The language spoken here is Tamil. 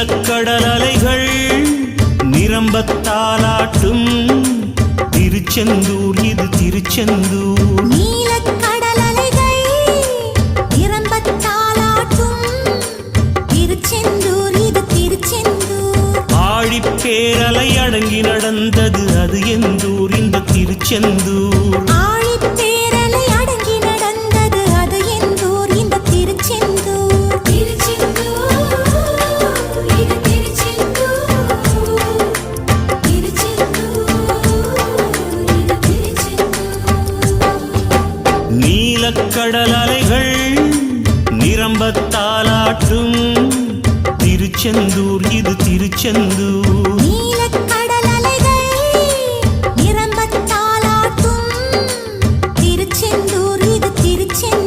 நீலக்கடல் அலைகள் நிரம்பத்தாலாட்டும் திருச்செந்தூர் இது திருச்செந்தூர். நீலக்கடல் அலைகள் நிரம்பத்தாலாட்டும் திருச்செந்தூர் இது திருச்செந்தூர். ஆழிப்பேரலை அடங்கி நடந்தது அது எந்தூர் இந்த திருச்செந்தூர். ஆழிப்பேரலை அடங்கி நடந்தது அது எந்தூர் இந்த திருச்செந்தூர். திருச்செந்தூர் இது திருச்செந்தூர். திருச்செந்தூர் இது திருச்செந்தூர். நீலக்கடல் அலைகள் நிரம்பத்தாலாட்டும் திருச்செந்தூர் இது திருச்செந்தூர்.